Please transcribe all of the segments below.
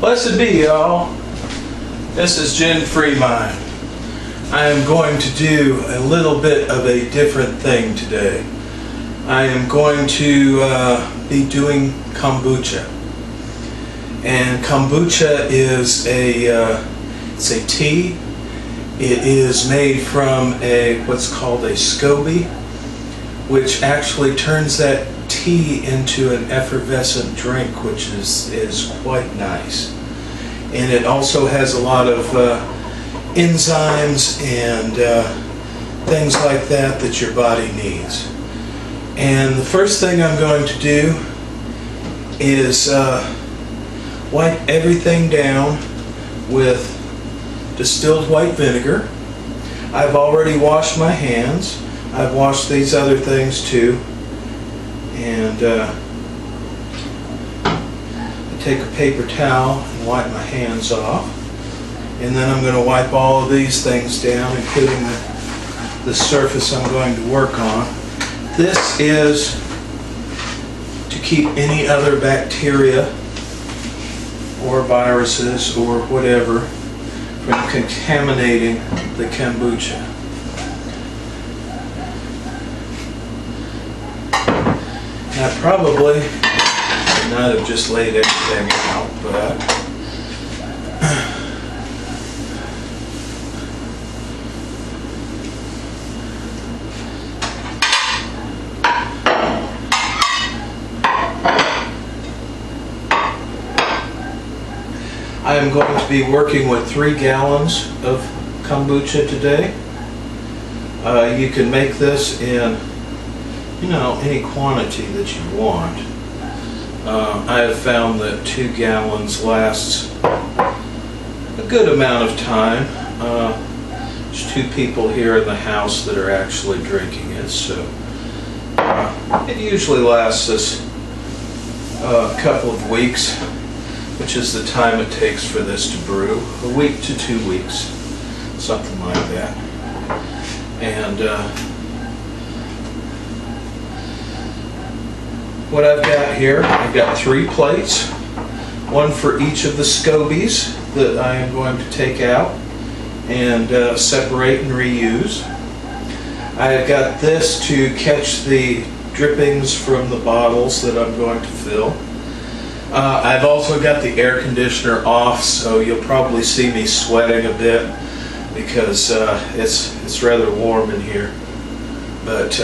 Blessed be, y'all. This is Jen Freemind. I am going to do a little bit of a different thing today. I am going to be doing kombucha. And kombucha is it's a tea. It is made from what's called a SCOBY, which actually turns that tea into an effervescent drink, which is quite nice. And it also has a lot of enzymes and things like that your body needs. And the first thing I'm going to do is wipe everything down with distilled white vinegar. I've already washed my hands. I've washed these other things too. And I take a paper towel and wipe my hands off. And then I'm going to wipe all of these things down, including the surface I'm going to work on. This is to keep any other bacteria or viruses or whatever from contaminating the kombucha. I probably should not have just laid everything out, but I am going to be working with 3 gallons of kombucha today. You can make this in any quantity that you want. I have found that 2 gallons lasts a good amount of time. There's 2 people here in the house that are actually drinking it, so it usually lasts us a couple of weeks, which is the time it takes for this to brew. A week to 2 weeks, something like that. And what I've got here, I've got 3 plates, one for each of the SCOBYs that I am going to take out and separate and reuse. I have got this to catch the drippings from the bottles that I'm going to fill. I've also got the air conditioner off, so you'll probably see me sweating a bit because it's rather warm in here. But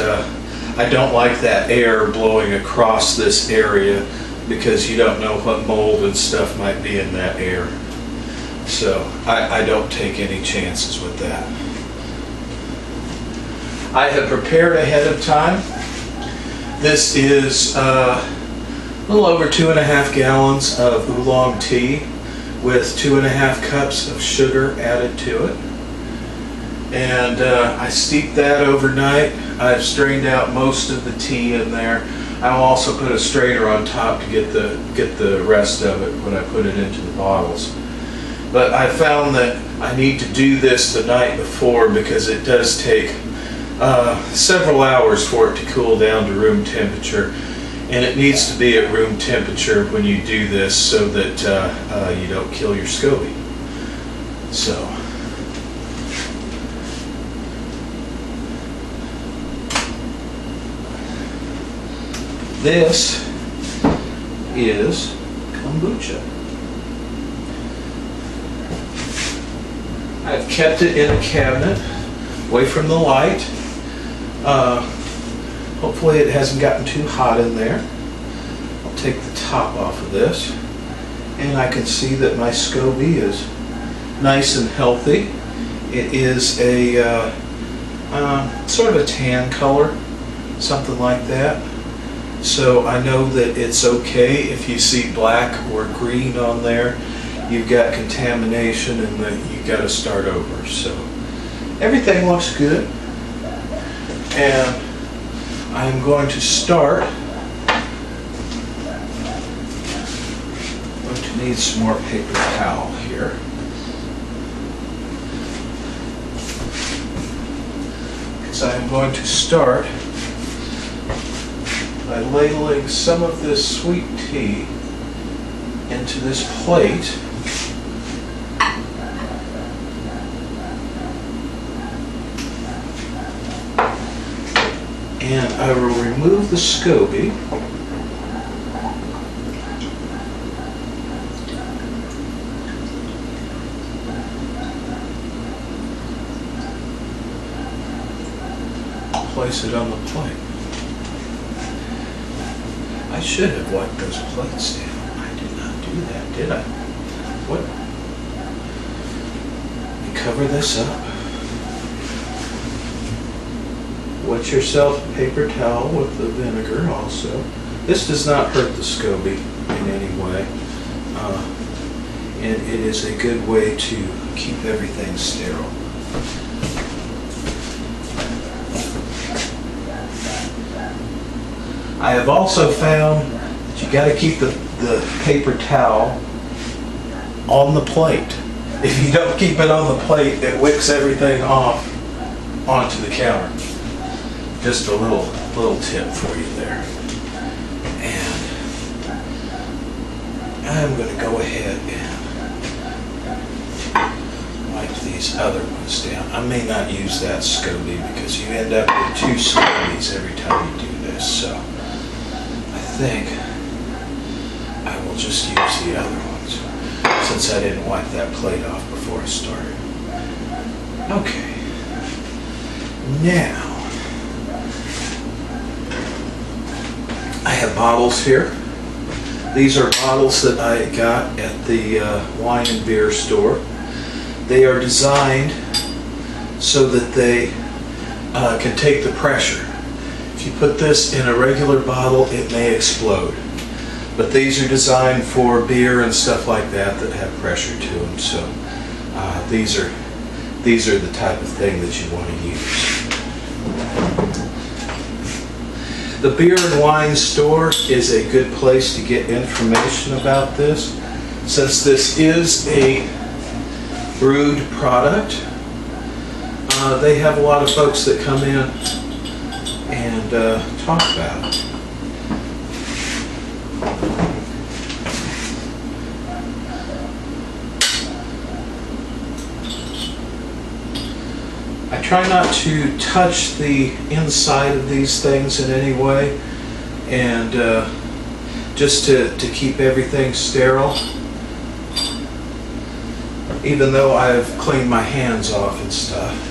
I don't like that air blowing across this area because you don't know what mold and stuff might be in that air. So I don't take any chances with that. I have prepared ahead of time. This is a little over 2.5 gallons of oolong tea with 2.5 cups of sugar added to it. And I steeped that overnight. I've strained out most of the tea in there. I'll also put a strainer on top to get the rest of it when I put it into the bottles. But I found that I need to do this the night before because it does take several hours for it to cool down to room temperature. And it needs to be at room temperature when you do this so that you don't kill your SCOBY. So this is kombucha. I've kept it in a cabinet away from the light. Hopefully it hasn't gotten too hot in there. I'll take the top off of this and I can see that my SCOBY is nice and healthy. It is a sort of a tan color, something like that. So I know that it's okay if you see black or green on there. You've got contamination and you've got to start over. So everything looks good. And I'm going to start. I'm going to need some more paper towel here. Because I'm going to start by ladling some of this sweet tea into this plate. And I will remove the SCOBY. Place it on the plate. I should have wiped those plates down. I did not do that, did I? What? Let me cover this up. Wet yourself a paper towel with the vinegar also. This does not hurt the SCOBY in any way. And it is a good way to keep everything sterile. I have also found that you got to keep the paper towel on the plate. If you don't keep it on the plate, it wicks everything off onto the counter. Just a little tip for you there. And I'm going to go ahead and wipe these other ones down. I may not use that SCOBY because you end up with 2 SCOBYs every time you do this. So I think I will just use the other ones since I didn't wipe that plate off before I started. Okay. Now, I have bottles here. These are bottles that I got at the wine and beer store. They are designed so that they can take the pressure. If you put this in a regular bottle, it may explode. But these are designed for beer and stuff like that that have pressure to them. So these are the type of thing that you want to use. The beer and wine store is a good place to get information about this. Since this is a brewed product, they have a lot of folks that come in and talk about it. I try not to touch the inside of these things in any way, and just to keep everything sterile, even though I've cleaned my hands off and stuff.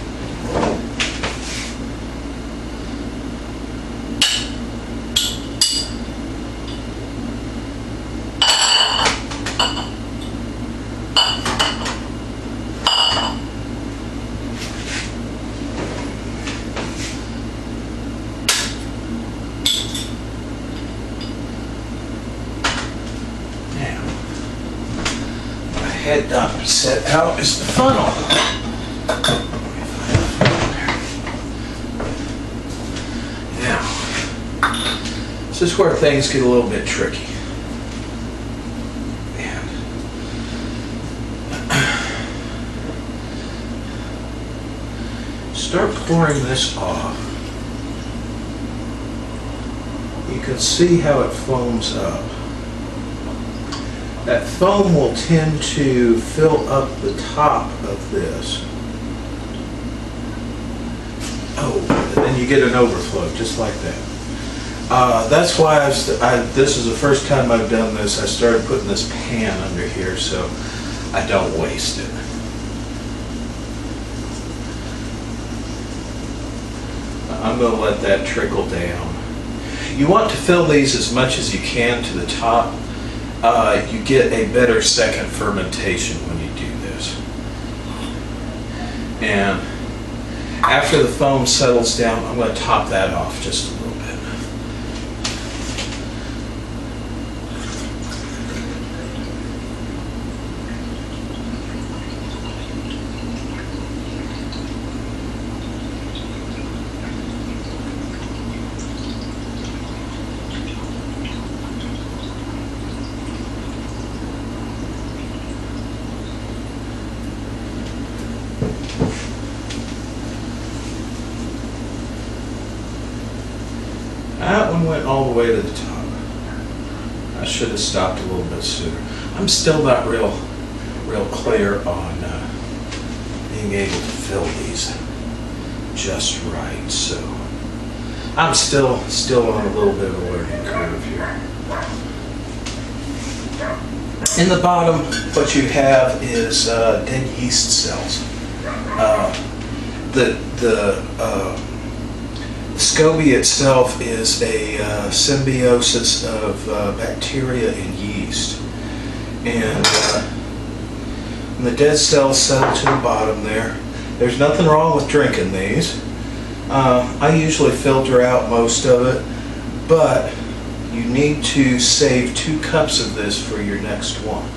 Head up set out is the funnel. Now, this is where things get a little bit tricky. And start pouring this off. You can see how it foams up. That foam will tend to fill up the top of this. Oh, and then you get an overflow, just like that. That's why this is the first time I've done this. I started putting this pan under here so I don't waste it. I'm going to let that trickle down. You want to fill these as much as you can to the top. You get a better second fermentation when you do this. And after the foam settles down, I'm going to top that off just a little bit. That one went all the way to the top. I should have stopped a little bit sooner. I'm still not real clear on being able to fill these just right. So I'm still on a little bit of a learning curve here. In the bottom, what you have is dead yeast cells. The SCOBY itself is a symbiosis of bacteria and yeast. And the dead cells settle to the bottom there. There's nothing wrong with drinking these. I usually filter out most of it, but you need to save 2 cups of this for your next one.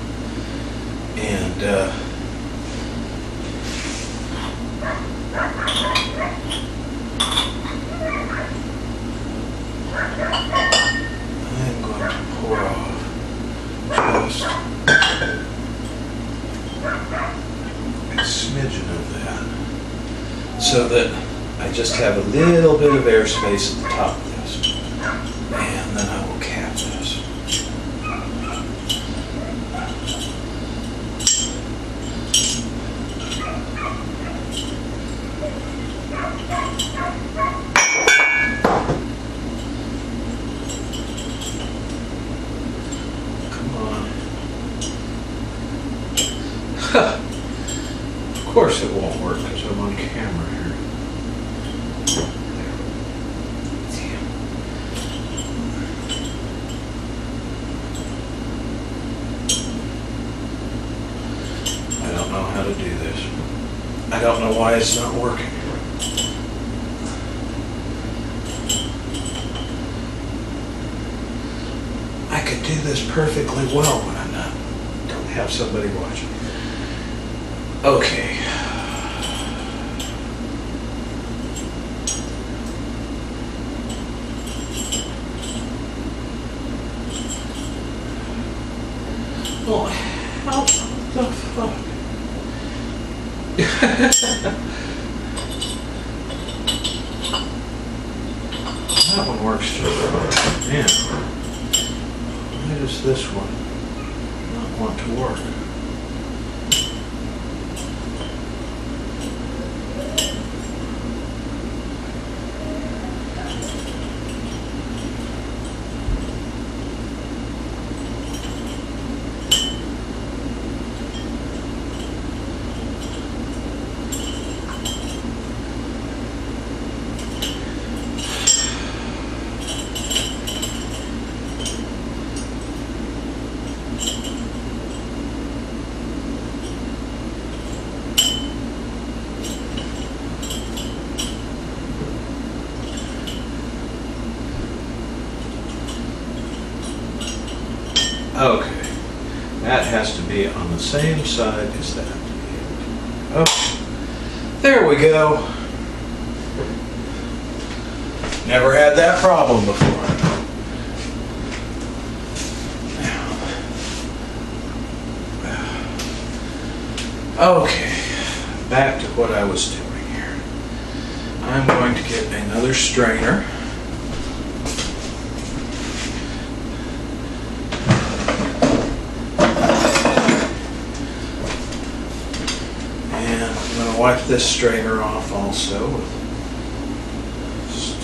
And I'm going to pour off just a smidgen of that, so that I just have a little bit of airspace at the top of this. And then I will cap this. Come on. Of course it won't work because I'm on camera here. I don't know how to do this. I don't know why it's not working. I could do this perfectly well when I'm not, don't have somebody watching. Okay. Well, how the fuck? That one works just right. Man, why does this one not want to work? Okay, that has to be on the same side as that. Okay, there we go. Never had that problem before. Okay, back to what I was doing here. I'm going to get another strainer. Wipe this strainer off also with just,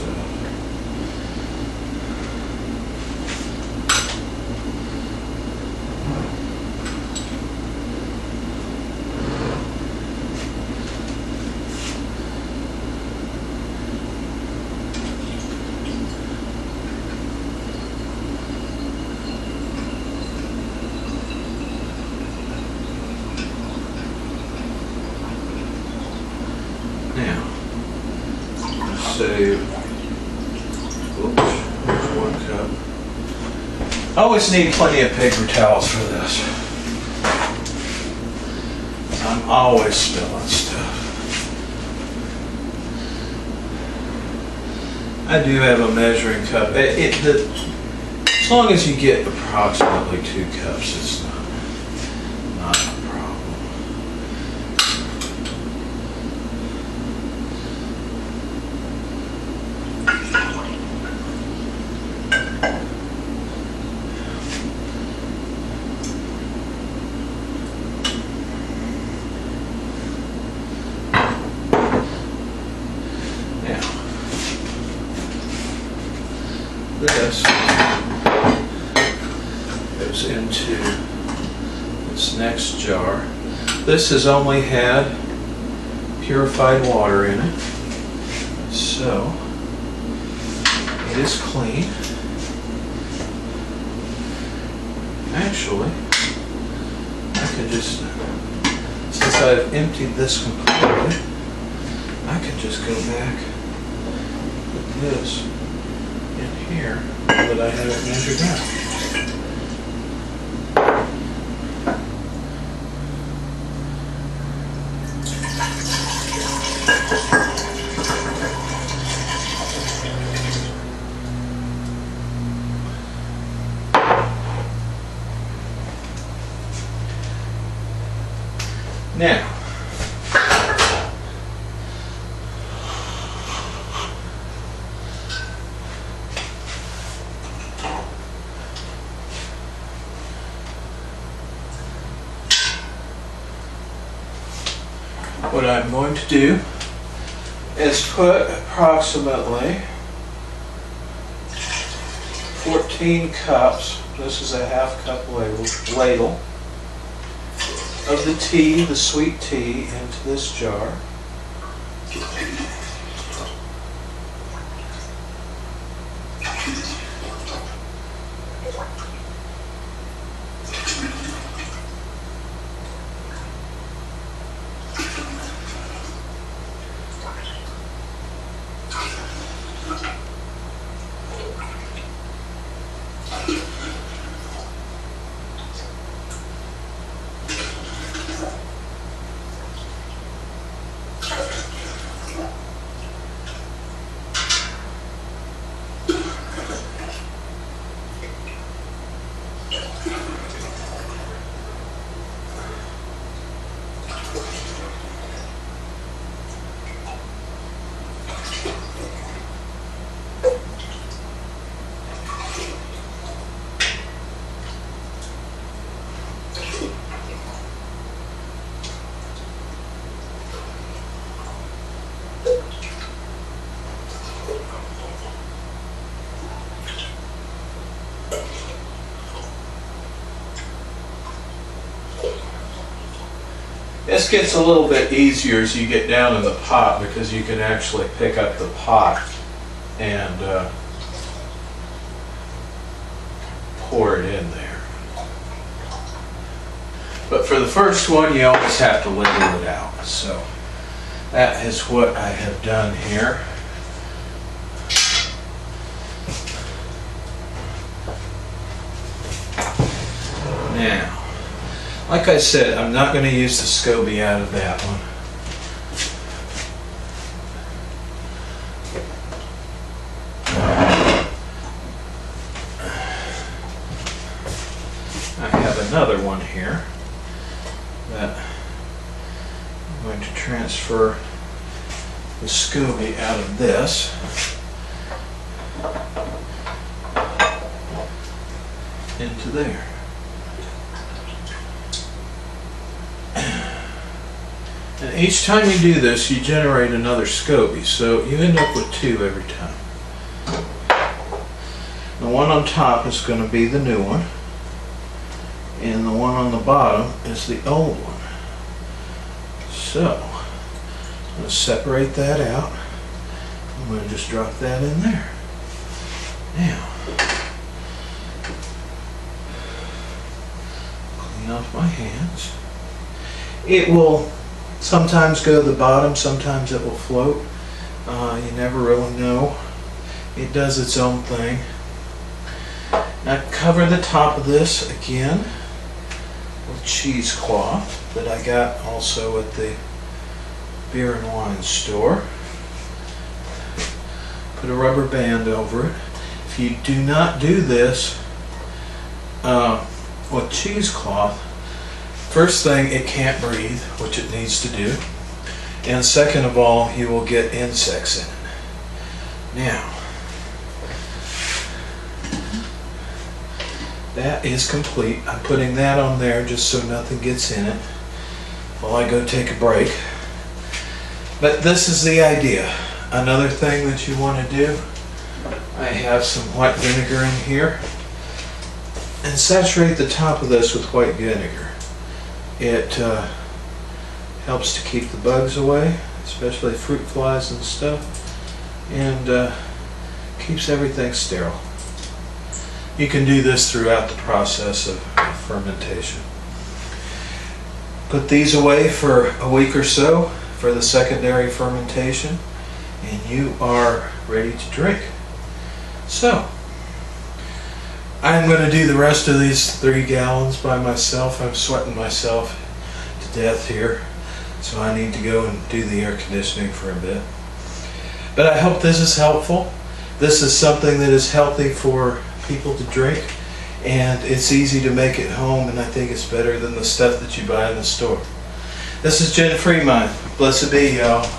save. Oops, there's 1 cup. I always need plenty of paper towels for this. I'm always spilling stuff. I do have a measuring cup. As long as you get approximately 2 cups, it's not a problem. this next jar. This has only had purified water in it, so it is clean. Actually, I could just, since I've emptied this completely, I could just go back with this in here that I haven't measured out. Now, what I'm going to do is put approximately 14 cups, this is a half cup ladle, of the tea, the sweet tea, into this jar. This gets a little bit easier as you get down in the pot because you can actually pick up the pot and pour it in there. But for the first one, you always have to ladle it out. So that is what I have done here. Now, like I said, I'm not going to use the SCOBY out of that one. I have another one here that I'm going to transfer the SCOBY out of this into there. And each time you do this, you generate another SCOBY, so you end up with 2 every time. The one on top is going to be the new one, and the one on the bottom is the old one. So, I'm going to separate that out. I'm going to just drop that in there. Now, clean off my hands. It will sometimes go to the bottom, sometimes it will float. You never really know. It does its own thing. Now cover the top of this again with cheesecloth that I got also at the beer and wine store. Put a rubber band over it. If you do not do this with cheesecloth, first thing, it can't breathe, which it needs to do. And second of all, you will get insects in it. Now, that is complete. I'm putting that on there just so nothing gets in it while I go take a break. But this is the idea. Another thing that you want to do, I have some white vinegar in here. And saturate the top of this with white vinegar. It helps to keep the bugs away, especially fruit flies and stuff, and keeps everything sterile. You can do this throughout the process of fermentation. Put these away for a week or so for the secondary fermentation, and you are ready to drink. So, I'm going to do the rest of these 3 gallons by myself. I'm sweating myself to death here, so I need to go and do the air conditioning for a bit. But I hope this is helpful. This is something that is healthy for people to drink, and it's easy to make at home, and I think it's better than the stuff that you buy in the store. This is Jen Freemind. Blessed be, y'all.